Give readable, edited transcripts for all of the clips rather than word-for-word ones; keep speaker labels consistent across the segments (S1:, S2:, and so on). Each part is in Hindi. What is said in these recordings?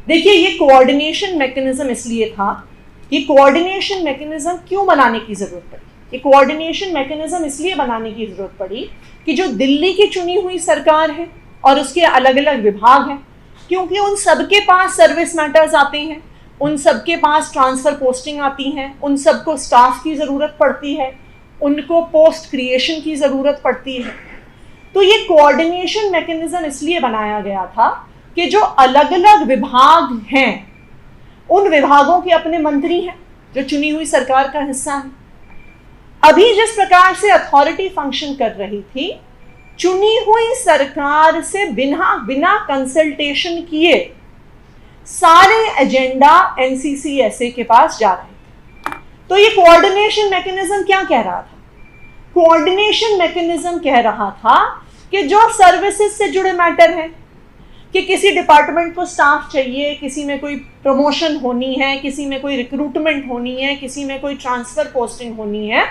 S1: देखिए, ये कोऑर्डिनेशन मैकेनिज्म इसलिए था, ये कोऑर्डिनेशन मैकेनिज्म क्यों बनाने की जरूरत पड़ी? ये कोऑर्डिनेशन मैकेनिज्म इसलिए बनाने की जरूरत पड़ी कि जो दिल्ली की चुनी हुई सरकार है और उसके अलग अलग विभाग हैं, क्योंकि उन सबके पास सर्विस मैटर्स आते हैं, उन सबके पास ट्रांसफर पोस्टिंग आती हैं, उन सबको स्टाफ की ज़रूरत पड़ती है, उनको पोस्ट क्रिएशन की ज़रूरत पड़ती है। तो ये कोऑर्डिनेशन मैकेनिज्म इसलिए बनाया गया था कि जो अलग अलग विभाग हैं, उन विभागों के अपने मंत्री हैं जो चुनी हुई सरकार का हिस्सा है। अभी जिस प्रकार से अथॉरिटी फंक्शन कर रही थी, चुनी हुई सरकार से बिना कंसल्टेशन किए सारे एजेंडा एनसीसीएसए के पास जा रहे थे। तो ये कोऑर्डिनेशन मैकेनिज्म क्या कह रहा था? कोऑर्डिनेशन मैकेनिज्म कह रहा था कि जो सर्विसेज से जुड़े मैटर हैं, कि किसी डिपार्टमेंट को स्टाफ चाहिए, किसी में कोई प्रमोशन होनी है, किसी में कोई रिक्रूटमेंट होनी है, किसी में कोई ट्रांसफर पोस्टिंग होनी है,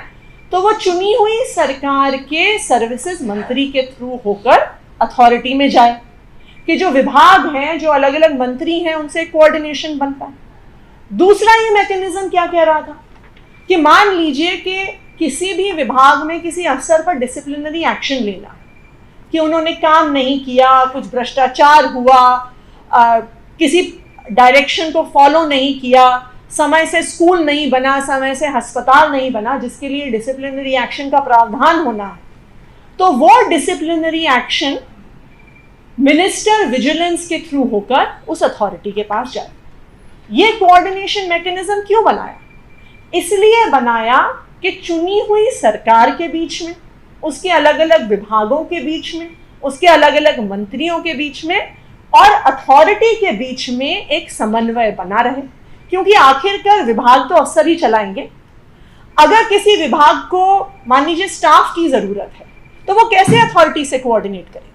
S1: तो वो चुनी हुई सरकार के सर्विसेज मंत्री के थ्रू होकर अथॉरिटी में जाए, कि जो विभाग हैं, जो अलग अलग मंत्री हैं, उनसे कोऑर्डिनेशन बनता है। दूसरा ये मैकेनिज्म क्या कह रहा था कि मान लीजिए कि किसी भी विभाग में किसी अफसर पर डिसिप्लिनरी एक्शन लेना, कि उन्होंने काम नहीं किया, कुछ भ्रष्टाचार हुआ, किसी डायरेक्शन को फॉलो नहीं किया, समय से स्कूल नहीं बना, समय से अस्पताल नहीं बना, जिसके लिए डिसिप्लिनरी एक्शन का प्रावधान होना है, तो वो डिसिप्लिनरी एक्शन मिनिस्टर विजिलेंस के थ्रू होकर उस अथॉरिटी के पास जाए। ये कोऑर्डिनेशन मैकेनिज्म क्यों बनाया? इसलिए बनाया कि चुनी हुई सरकार के बीच में, उसके अलग अलग विभागों के बीच में, उसके अलग अलग मंत्रियों के बीच में और अथॉरिटी के बीच में एक समन्वय बना रहे, क्योंकि आखिरकार विभाग तो अफसर ही चलाएंगे। अगर किसी विभाग को मान लीजिए स्टाफ की जरूरत है, तो वो कैसे अथॉरिटी से कोऑर्डिनेट करेगी?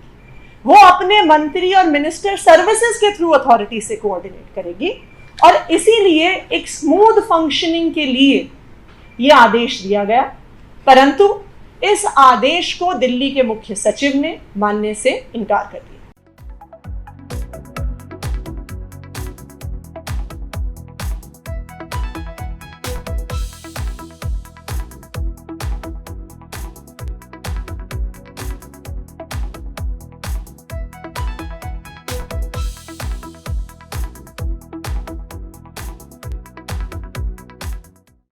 S1: वो अपने मंत्री और मिनिस्टर सर्विसेज के थ्रू अथॉरिटी से कोऑर्डिनेट करेगी। और इसीलिए एक स्मूथ फंक्शनिंग के लिए ये आदेश दिया गया, परंतु इस आदेश को दिल्ली के मुख्य सचिव ने मानने से इनकार कर दिया।